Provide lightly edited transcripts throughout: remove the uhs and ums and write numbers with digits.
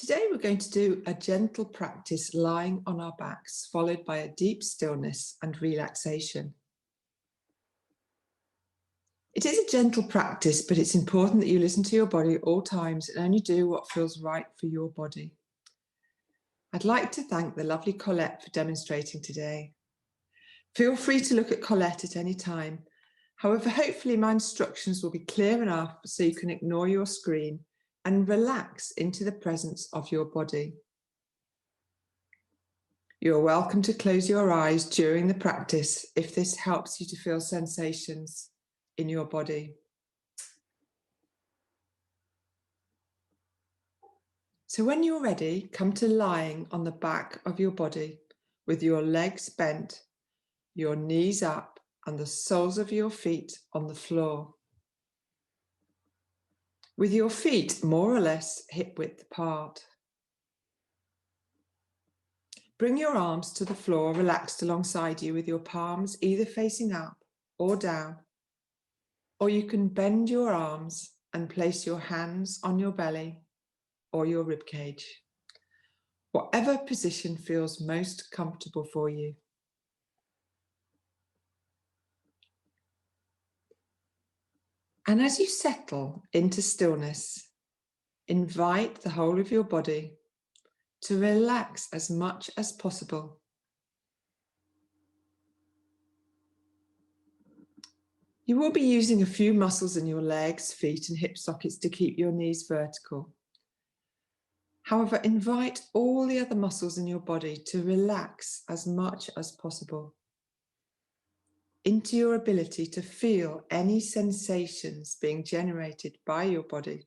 Today we're going to do a gentle practice lying on our backs, followed by a deep stillness and relaxation. It is a gentle practice, but it's important that you listen to your body at all times and only do what feels right for your body. I'd like to thank the lovely Colette for demonstrating today. Feel free to look at Colette at any time. However, hopefully my instructions will be clear enough so you can ignore your screen and relax into the presence of your body. You're welcome to close your eyes during the practice if this helps you to feel sensations in your body. So when you're ready, come to lying on the back of your body with your legs bent, your knees up, and the soles of your feet on the floor. With your feet more or less hip width apart. Bring your arms to the floor, relaxed alongside you with your palms either facing up or down. Or you can bend your arms and place your hands on your belly or your rib cage. Whatever position feels most comfortable for you. And as you settle into stillness, invite the whole of your body to relax as much as possible. You will be using a few muscles in your legs, feet, and hip sockets to keep your knees vertical. However, invite all the other muscles in your body to relax as much as possible into your ability to feel any sensations being generated by your body.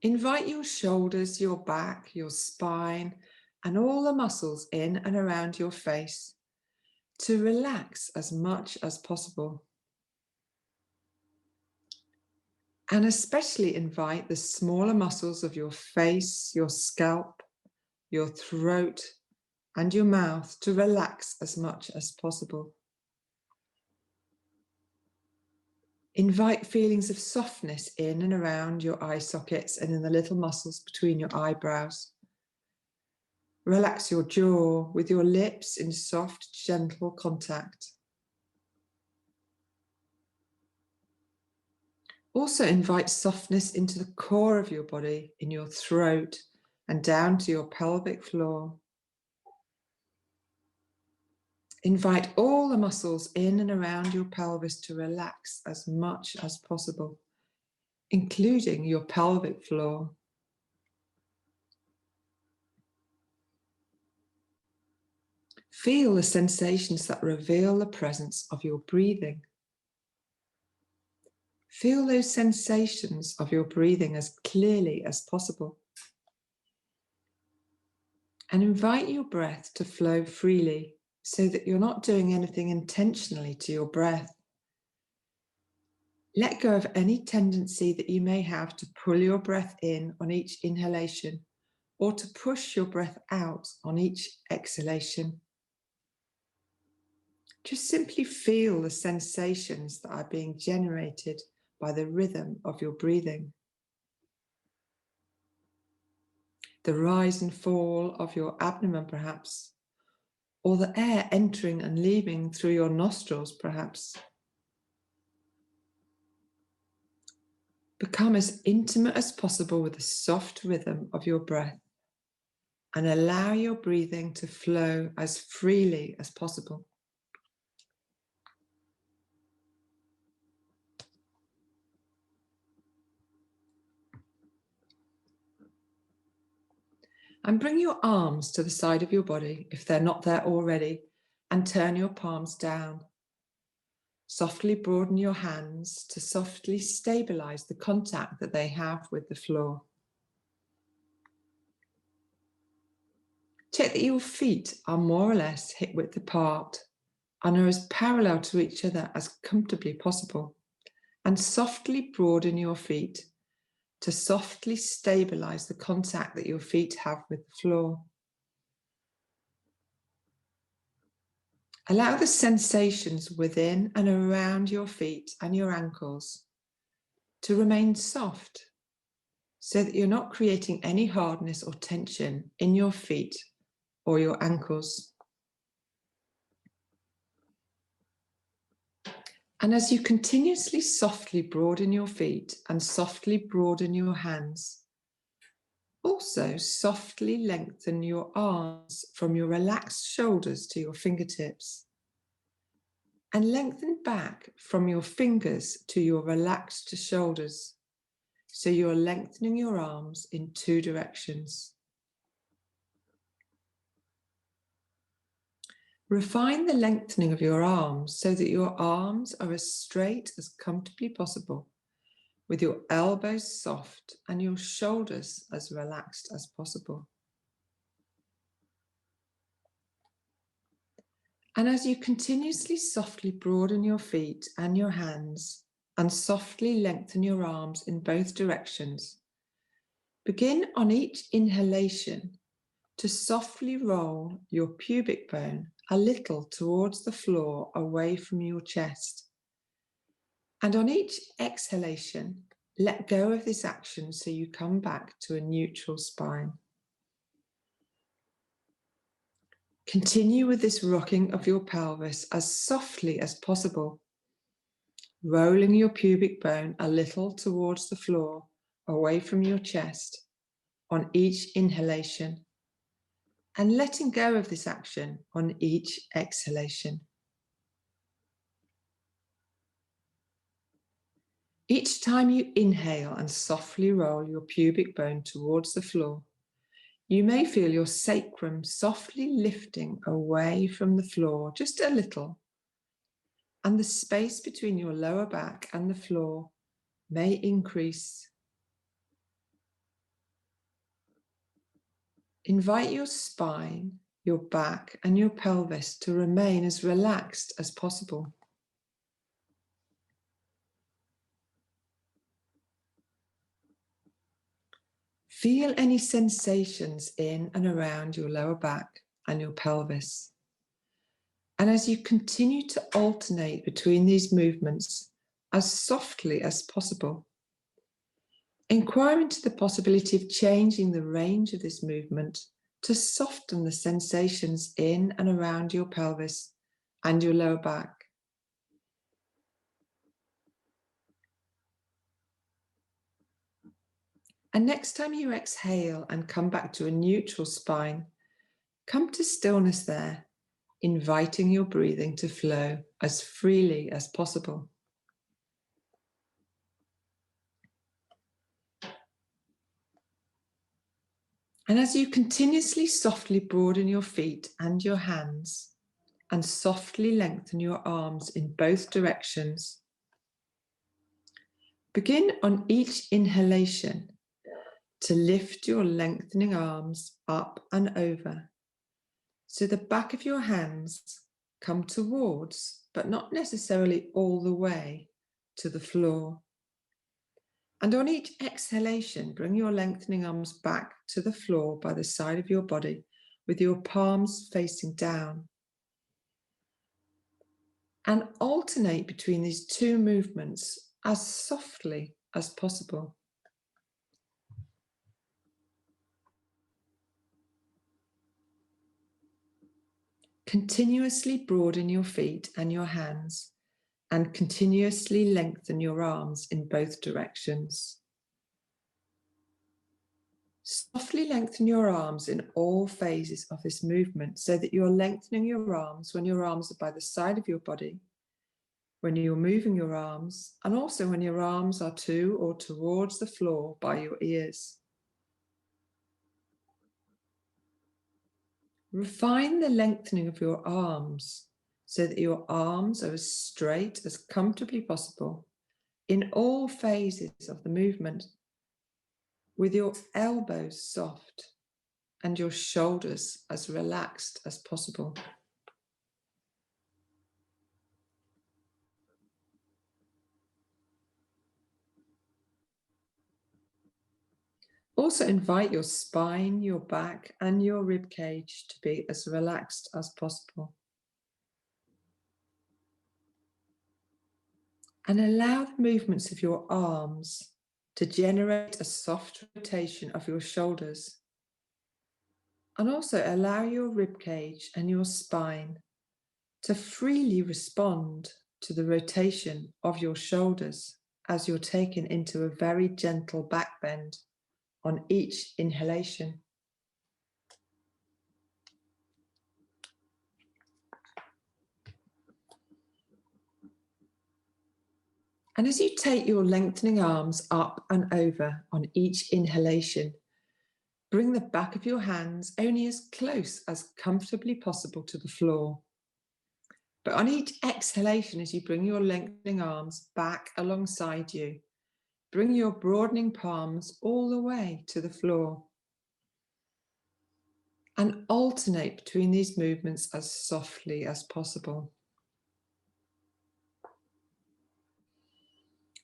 Invite your shoulders, your back, your spine, and all the muscles in and around your face to relax as much as possible. And especially invite the smaller muscles of your face, your scalp, your throat, and your mouth to relax as much as possible. Invite feelings of softness in and around your eye sockets and in the little muscles between your eyebrows. Relax your jaw with your lips in soft, gentle contact. Also invite softness into the core of your body, in your throat and down to your pelvic floor. Invite all the muscles in and around your pelvis to relax as much as possible, including your pelvic floor. Feel the sensations that reveal the presence of your breathing. Feel those sensations of your breathing as clearly as possible. And invite your breath to flow freely so that you're not doing anything intentionally to your breath. Let go of any tendency that you may have to pull your breath in on each inhalation or to push your breath out on each exhalation. Just simply feel the sensations that are being generated by the rhythm of your breathing. The rise and fall of your abdomen, perhaps, or the air entering and leaving through your nostrils, perhaps. Become as intimate as possible with the soft rhythm of your breath and allow your breathing to flow as freely as possible. And bring your arms to the side of your body if they're not there already, and turn your palms down. Softly broaden your hands to softly stabilize the contact that they have with the floor. Check that your feet are more or less hip width apart and are as parallel to each other as comfortably possible. And softly broaden your feet to softly stabilize the contact that your feet have with the floor. Allow the sensations within and around your feet and your ankles to remain soft so that you're not creating any hardness or tension in your feet or your ankles. And as you continuously softly broaden your feet and softly broaden your hands, also softly lengthen your arms from your relaxed shoulders to your fingertips, and lengthen back from your fingers to your relaxed shoulders. So you're lengthening your arms in two directions. Refine the lengthening of your arms so that your arms are as straight as comfortably possible, with your elbows soft and your shoulders as relaxed as possible. And as you continuously softly broaden your feet and your hands and softly lengthen your arms in both directions, begin on each inhalation to softly roll your pubic bone a little towards the floor away from your chest. And on each exhalation, let go of this action so you come back to a neutral spine. Continue with this rocking of your pelvis as softly as possible, rolling your pubic bone a little towards the floor away from your chest on each inhalation, and letting go of this action on each exhalation. Each time you inhale and softly roll your pubic bone towards the floor, you may feel your sacrum softly lifting away from the floor just a little, and the space between your lower back and the floor may increase. Invite your spine, your back, and your pelvis to remain as relaxed as possible. Feel any sensations in and around your lower back and your pelvis. And as you continue to alternate between these movements as softly as possible, inquire into the possibility of changing the range of this movement to soften the sensations in and around your pelvis and your lower back. And next time you exhale and come back to a neutral spine, come to stillness there, inviting your breathing to flow as freely as possible. And as you continuously softly broaden your feet and your hands, and softly lengthen your arms in both directions, begin on each inhalation to lift your lengthening arms up and over, so the back of your hands come towards, but not necessarily all the way, to the floor. And on each exhalation, bring your lengthening arms back to the floor by the side of your body, with your palms facing down. And alternate between these two movements as softly as possible. Continuously broaden your feet and your hands, and continuously lengthen your arms in both directions. Softly lengthen your arms in all phases of this movement so that you're lengthening your arms when your arms are by the side of your body, when you're moving your arms, and also when your arms are to or towards the floor by your ears. Refine the lengthening of your arms so that your arms are as straight as comfortably possible in all phases of the movement, with your elbows soft and your shoulders as relaxed as possible. Also invite your spine, your back, and your rib cage to be as relaxed as possible. And allow the movements of your arms to generate a soft rotation of your shoulders. And also allow your ribcage and your spine to freely respond to the rotation of your shoulders as you're taken into a very gentle back bend on each inhalation. And as you take your lengthening arms up and over on each inhalation, bring the back of your hands only as close as comfortably possible to the floor. But on each exhalation, as you bring your lengthening arms back alongside you, bring your broadening palms all the way to the floor. And alternate between these movements as softly as possible.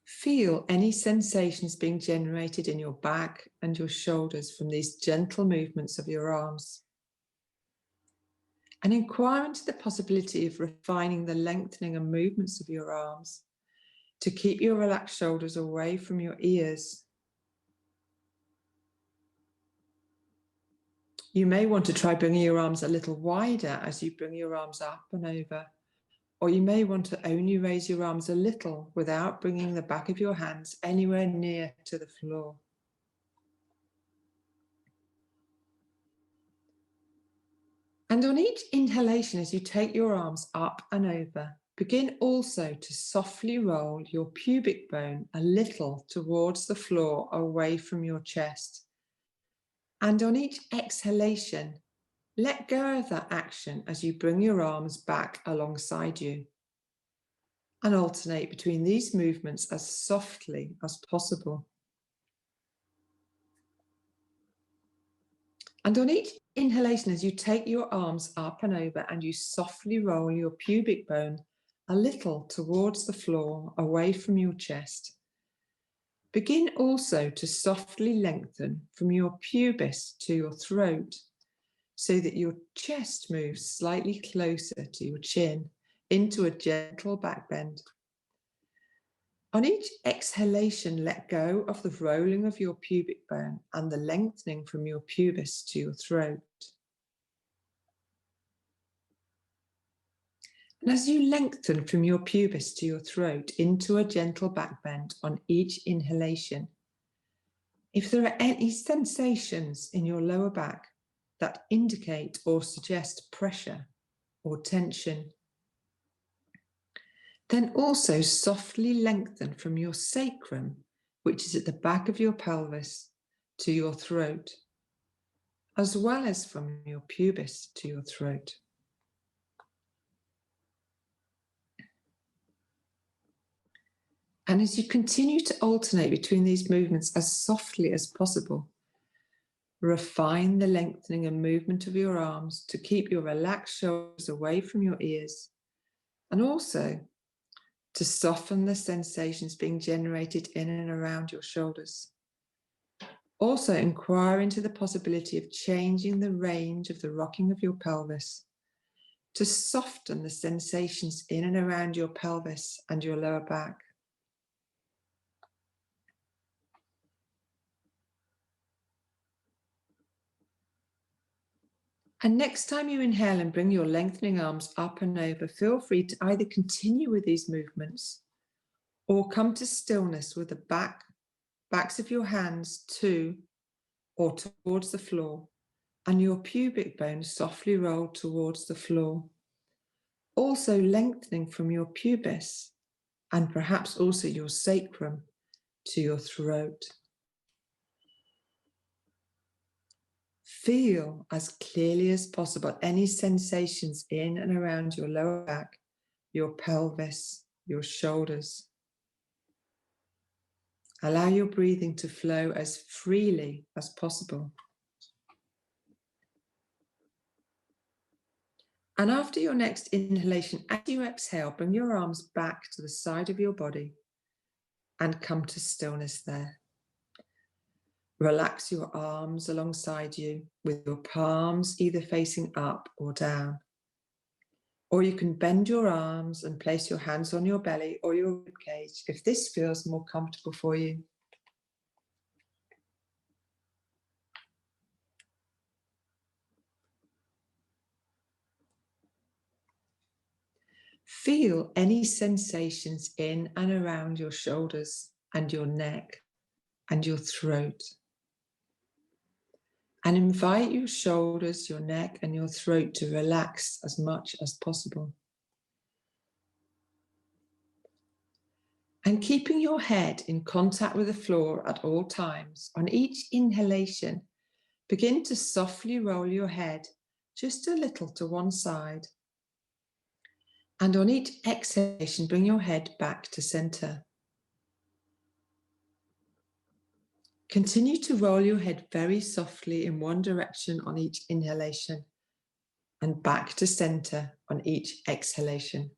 Feel any sensations being generated in your back and your shoulders from these gentle movements of your arms. And inquire into the possibility of refining the lengthening and movements of your arms to keep your relaxed shoulders away from your ears. You may want to try bringing your arms a little wider as you bring your arms up and over. Or you may want to only raise your arms a little without bringing the back of your hands anywhere near to the floor. And on each inhalation, as you take your arms up and over, begin also to softly roll your pubic bone a little towards the floor away from your chest. And on each exhalation, let go of that action as you bring your arms back alongside you. And alternate between these movements as softly as possible. And on each inhalation, as you take your arms up and over and you softly roll your pubic bone a little towards the floor away from your chest, begin also to softly lengthen from your pubis to your throat so that your chest moves slightly closer to your chin into a gentle back bend. On each exhalation, let go of the rolling of your pubic bone and the lengthening from your pubis to your throat. And as you lengthen from your pubis to your throat into a gentle back bend on each inhalation, if there are any sensations in your lower back that indicate or suggest pressure or tension, then also softly lengthen from your sacrum, which is at the back of your pelvis, to your throat, as well as from your pubis to your throat. And as you continue to alternate between these movements as softly as possible, refine the lengthening and movement of your arms to keep your relaxed shoulders away from your ears, and also to soften the sensations being generated in and around your shoulders. Also, inquire into the possibility of changing the range of the rocking of your pelvis to soften the sensations in and around your pelvis and your lower back. And next time you inhale and bring your lengthening arms up and over, feel free to either continue with these movements or come to stillness with the backs of your hands to or towards the floor and your pubic bone softly rolled towards the floor. Also lengthening from your pubis and perhaps also your sacrum to your throat. Feel as clearly as possible any sensations in and around your lower back, your pelvis, your shoulders. Allow your breathing to flow as freely as possible. And after your next inhalation, as you exhale, bring your arms back to the side of your body and come to stillness there. Relax your arms alongside you with your palms either facing up or down. Or you can bend your arms and place your hands on your belly or your ribcage if this feels more comfortable for you. Feel any sensations in and around your shoulders and your neck and your throat. And invite your shoulders, your neck, and your throat to relax as much as possible. And keeping your head in contact with the floor at all times, on each inhalation, begin to softly roll your head just a little to one side. And on each exhalation, bring your head back to center. Continue to roll your head very softly in one direction on each inhalation and back to center on each exhalation.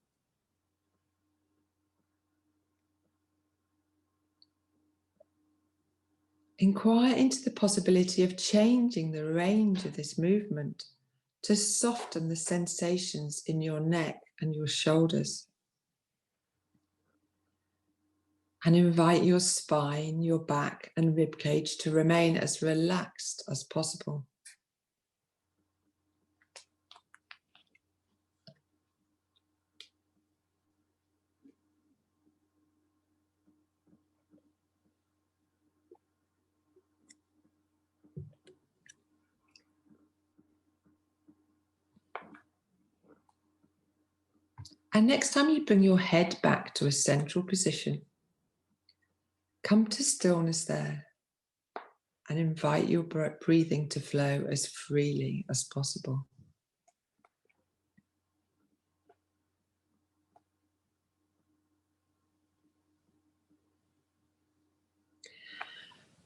Inquire into the possibility of changing the range of this movement to soften the sensations in your neck and your shoulders. And invite your spine, your back and ribcage to remain as relaxed as possible. And next time you bring your head back to a central position, come to stillness there and invite your breathing to flow as freely as possible.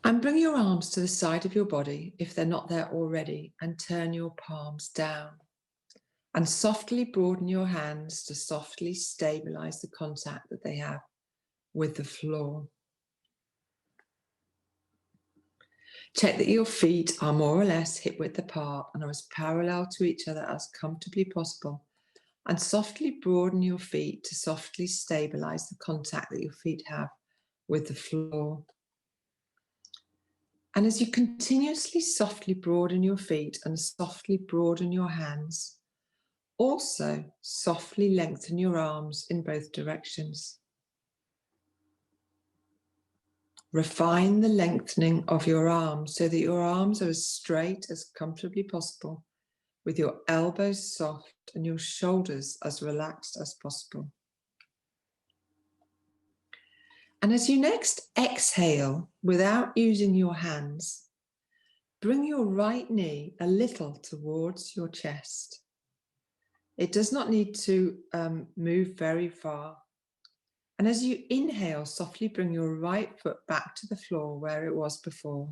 And bring your arms to the side of your body if they're not there already, and turn your palms down. And softly broaden your hands to softly stabilize the contact that they have with the floor. Check that your feet are more or less hip width apart and are as parallel to each other as comfortably possible. And softly broaden your feet to softly stabilize the contact that your feet have with the floor. And as you continuously softly broaden your feet and softly broaden your hands, also softly lengthen your arms in both directions. Refine the lengthening of your arms so that your arms are as straight as comfortably possible, with your elbows soft and your shoulders as relaxed as possible. And as you next exhale, without using your hands, bring your right knee a little towards your chest. It does not need to move very far. And as you inhale, softly bring your right foot back to the floor where it was before.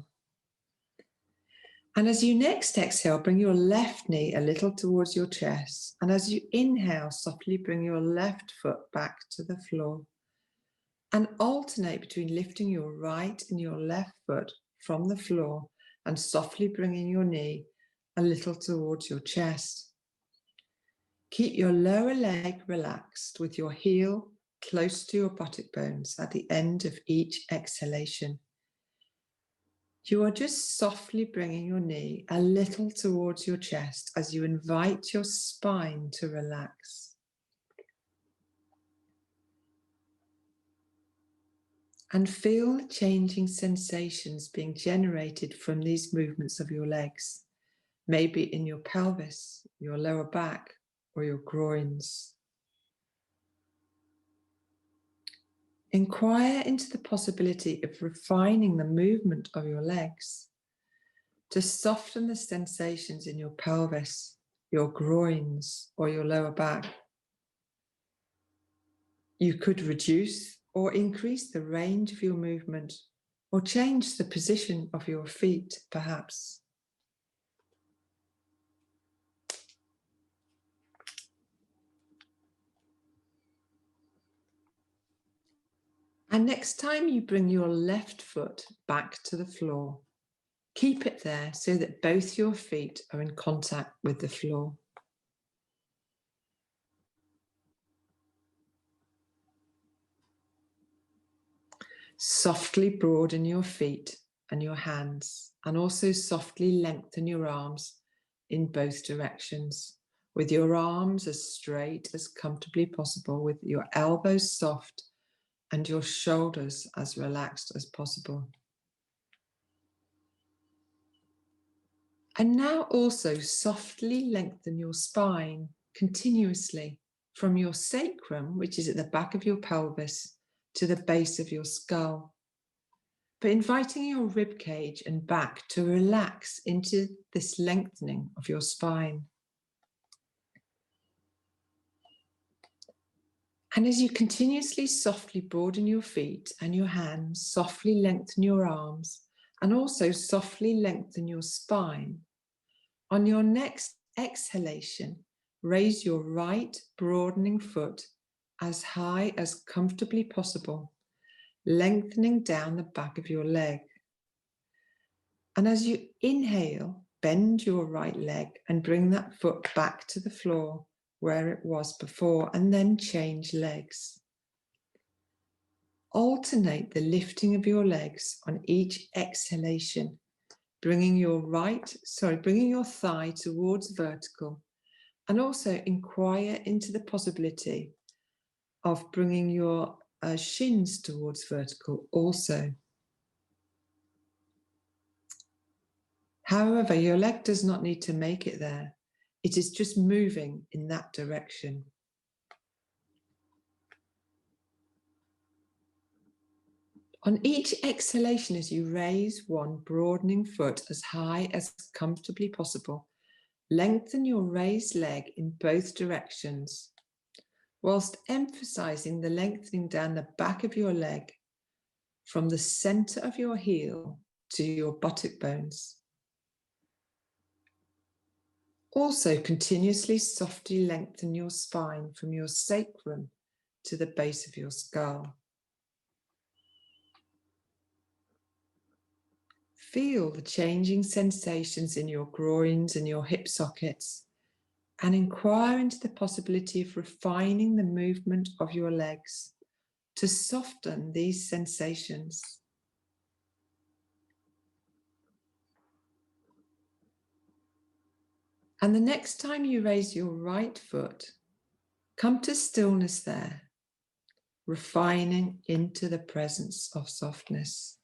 And as you next exhale, bring your left knee a little towards your chest. And as you inhale, softly bring your left foot back to the floor. And alternate between lifting your right and your left foot from the floor and softly bringing your knee a little towards your chest. Keep your lower leg relaxed with your heel close to your buttock bones at the end of each exhalation. You are just softly bringing your knee a little towards your chest as you invite your spine to relax. And feel the changing sensations being generated from these movements of your legs, maybe in your pelvis, your lower back, or your groins. Inquire into the possibility of refining the movement of your legs to soften the sensations in your pelvis, your groins, or your lower back. You could reduce or increase the range of your movement, or change the position of your feet, perhaps. And next time you bring your left foot back to the floor, keep it there so that both your feet are in contact with the floor. Softly broaden your feet and your hands, and also softly lengthen your arms in both directions, with your arms as straight as comfortably possible, with your elbows soft and your shoulders as relaxed as possible. And now also softly lengthen your spine continuously from your sacrum, which is at the back of your pelvis, to the base of your skull, but inviting your rib cage and back to relax into this lengthening of your spine. And as you continuously softly broaden your feet and your hands, softly lengthen your arms, and also softly lengthen your spine, on your next exhalation, raise your right broadening foot as high as comfortably possible, lengthening down the back of your leg. And as you inhale, bend your right leg and bring that foot back to the floor where it was before, and then change legs. Alternate the lifting of your legs on each exhalation, bringing your thigh towards vertical, and also inquire into the possibility of bringing your shins towards vertical also. However, your leg does not need to make it there. It is just moving in that direction. On each exhalation, as you raise one broadening foot as high as comfortably possible, lengthen your raised leg in both directions, whilst emphasizing the lengthening down the back of your leg from the center of your heel to your buttock bones. Also, continuously softly lengthen your spine from your sacrum to the base of your skull. Feel the changing sensations in your groins and your hip sockets, and inquire into the possibility of refining the movement of your legs to soften these sensations. And the next time you raise your right foot, come to stillness there, refining into the presence of softness.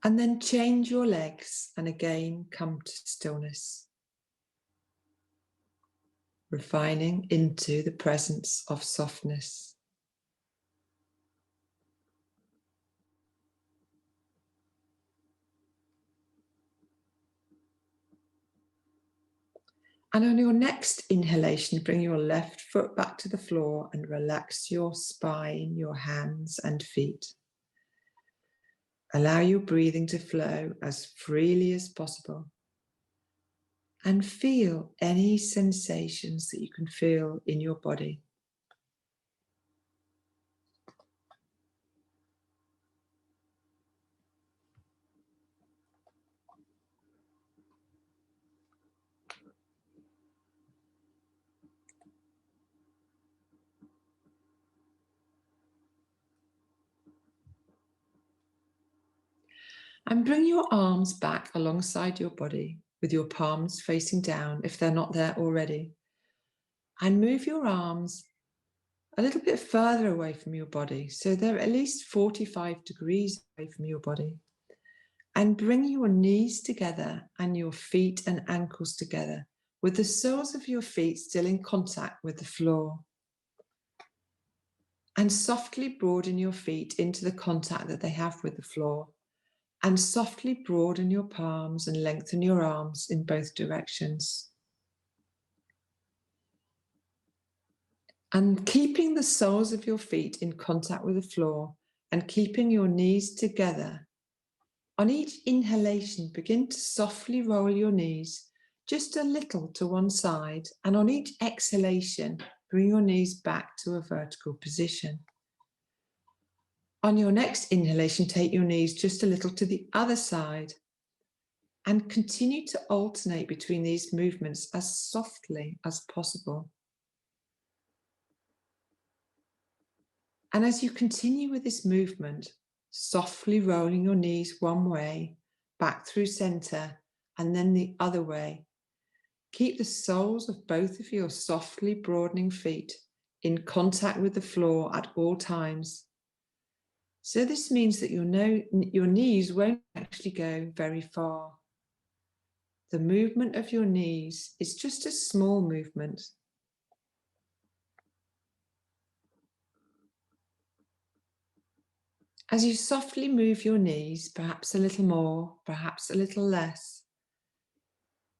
And then change your legs and again come to stillness, refining into the presence of softness. And on your next inhalation, bring your left foot back to the floor and relax your spine, your hands and feet. Allow your breathing to flow as freely as possible. And feel any sensations that you can feel in your body. And bring your arms back alongside your body with your palms facing down if they're not there already. And move your arms a little bit further away from your body, so they're at least 45 degrees away from your body. And bring your knees together and your feet and ankles together, with the soles of your feet still in contact with the floor. And softly broaden your feet into the contact that they have with the floor. And softly broaden your palms and lengthen your arms in both directions. And keeping the soles of your feet in contact with the floor and keeping your knees together. On each inhalation, begin to softly roll your knees just a little to one side, and on each exhalation, bring your knees back to a vertical position. On your next inhalation, take your knees just a little to the other side, And continue to alternate between these movements as softly as possible. And as you continue with this movement, softly rolling your knees one way, back through center, and then the other way, keep the soles of both of your softly broadening feet in contact with the floor at all times. So this means that your knees won't actually go very far. The movement of your knees is just a small movement. As you softly move your knees, perhaps a little more, perhaps a little less,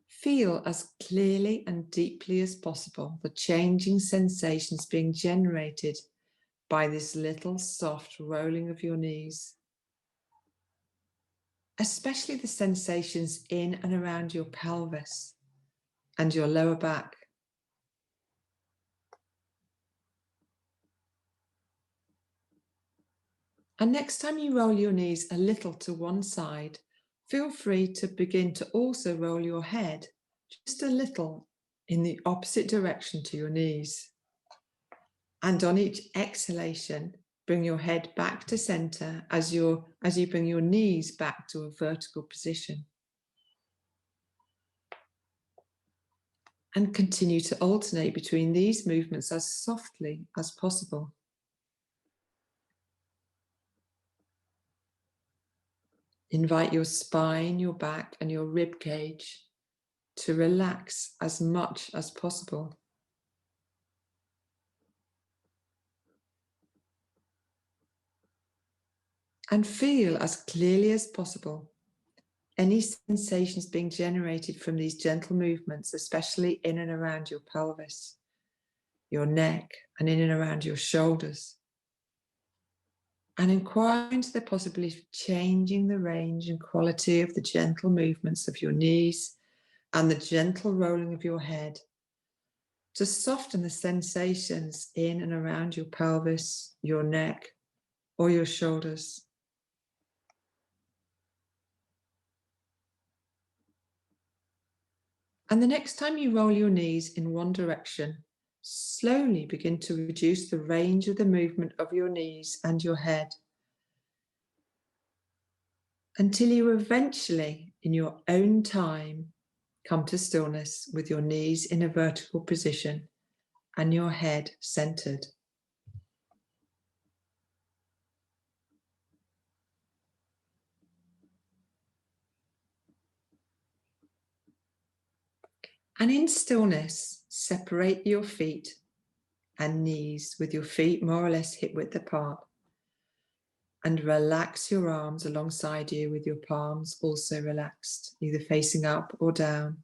feel as clearly and deeply as possible the changing sensations being generated by this little soft rolling of your knees, especially the sensations in and around your pelvis and your lower back. And next time you roll your knees a little to one side, feel free to begin to also roll your head just a little in the opposite direction to your knees. And on each exhalation, bring your head back to center as you bring your knees back to a vertical position. And continue to alternate between these movements as softly as possible. Invite your spine, your back, and your rib cage to relax as much as possible. And feel as clearly as possible any sensations being generated from these gentle movements, especially in and around your pelvis, your neck, and in and around your shoulders. And inquire into the possibility of changing the range and quality of the gentle movements of your knees and the gentle rolling of your head to soften the sensations in and around your pelvis, your neck, or your shoulders. And the next time you roll your knees in one direction, slowly begin to reduce the range of the movement of your knees and your head until you eventually, in your own time, come to stillness with your knees in a vertical position and your head centered. And in stillness, separate your feet and knees with your feet more or less hip width apart, and relax your arms alongside you with your palms also relaxed, either facing up or down.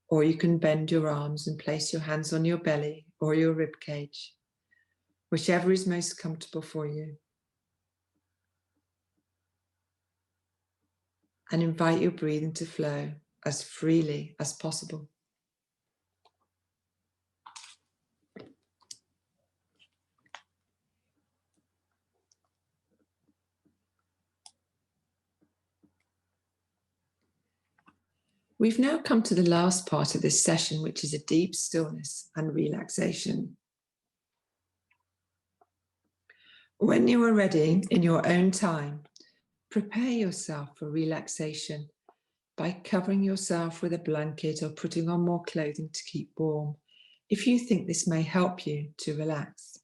Or you can bend your arms and place your hands on your belly or your rib cage, whichever is most comfortable for you. And invite your breathing to flow as freely as possible. We've now come to the last part of this session, which is a deep stillness and relaxation. When you are ready in your own time, prepare yourself for relaxation by covering yourself with a blanket or putting on more clothing to keep warm, if you think this may help you to relax.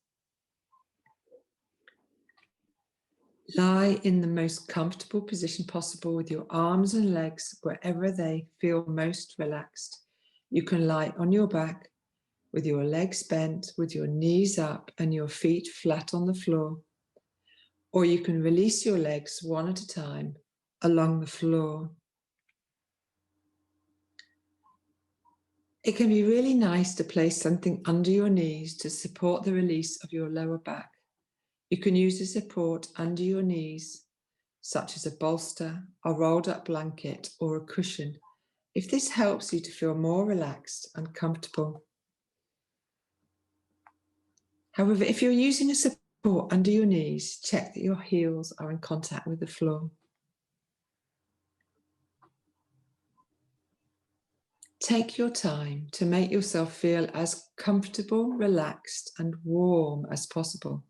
Lie in the most comfortable position possible with your arms and legs wherever they feel most relaxed. You can lie on your back with your legs bent, with your knees up and your feet flat on the floor. Or you can release your legs one at a time along the floor. It can be really nice to place something under your knees to support the release of your lower back. You can use a support under your knees, such as a bolster, a rolled up blanket, or a cushion, if this helps you to feel more relaxed and comfortable. However, if you're using a support under your knees, check that your heels are in contact with the floor. Take your time to make yourself feel as comfortable, relaxed, and warm as possible.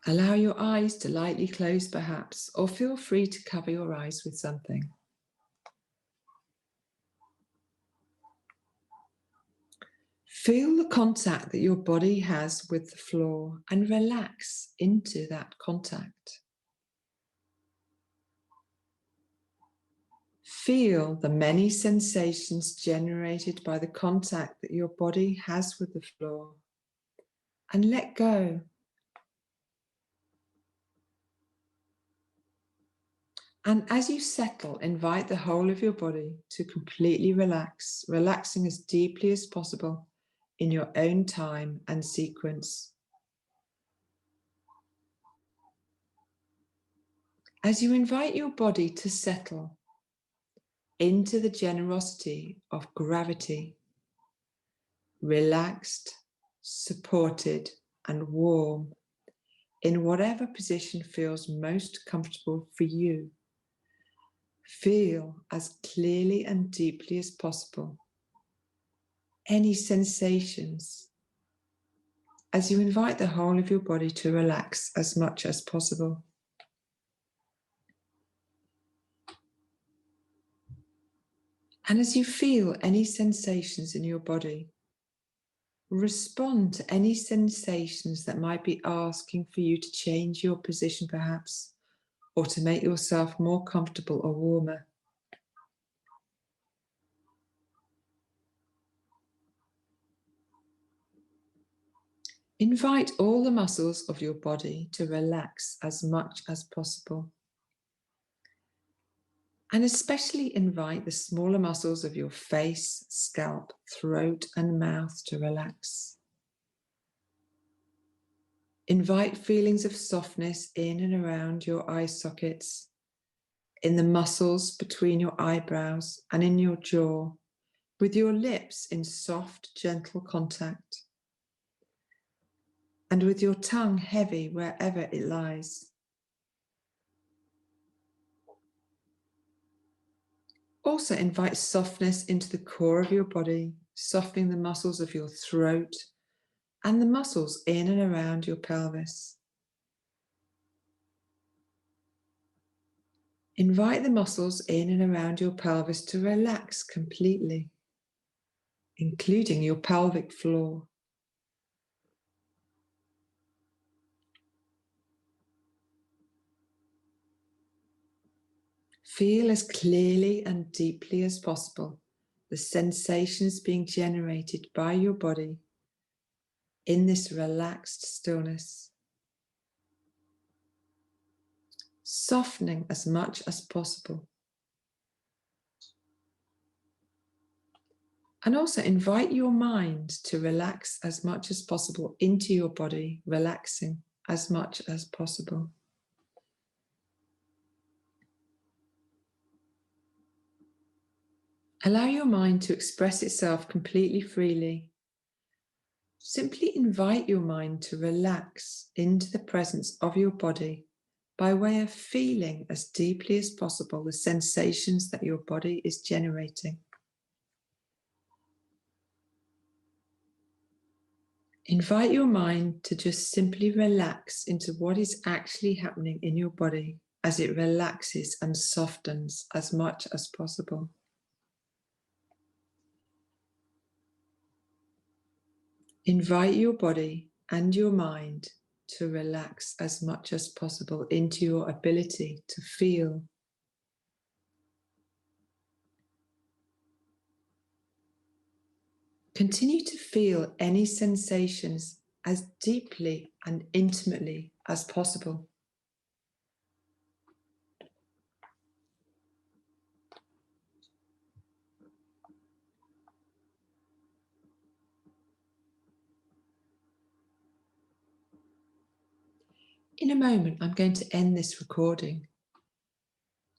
Allow your eyes to lightly close perhaps, or feel free to cover your eyes with something. Feel the contact that your body has with the floor and relax into that contact. Feel the many sensations generated by the contact that your body has with the floor and let go. And as you settle, invite the whole of your body to completely relax, relaxing as deeply as possible in your own time and sequence. As you invite your body to settle into the generosity of gravity, relaxed, supported, and warm, in whatever position feels most comfortable for you, feel as clearly and deeply as possible any sensations as you invite the whole of your body to relax as much as possible. And as you feel any sensations in your body, respond to any sensations that might be asking for you to change your position perhaps, or to make yourself more comfortable or warmer. Invite all the muscles of your body to relax as much as possible. And especially invite the smaller muscles of your face, scalp, throat, and mouth to relax. Invite feelings of softness in and around your eye sockets, in the muscles between your eyebrows and in your jaw, with your lips in soft, gentle contact, and with your tongue heavy wherever it lies. Also invite softness into the core of your body, softening the muscles of your throat and the muscles in and around your pelvis. Invite the muscles in and around your pelvis to relax completely, including your pelvic floor. Feel as clearly and deeply as possible the sensations being generated by your body in this relaxed stillness, softening as much as possible. And also invite your mind to relax as much as possible into your body, relaxing as much as possible. Allow your mind to express itself completely freely. Simply invite your mind to relax into the presence of your body by way of feeling as deeply as possible the sensations that your body is generating. Invite your mind to just simply relax into what is actually happening in your body as it relaxes and softens as much as possible. Invite your body and your mind to relax as much as possible into your ability to feel. Continue to feel any sensations as deeply and intimately as possible. In a moment, I'm going to end this recording.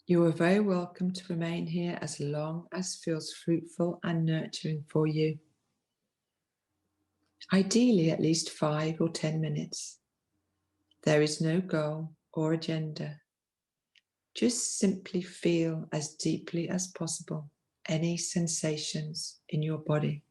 You are very welcome to remain here as long as feels fruitful and nurturing for you. Ideally, at least 5 or 10 minutes. There is no goal or agenda. Just simply feel as deeply as possible any sensations in your body.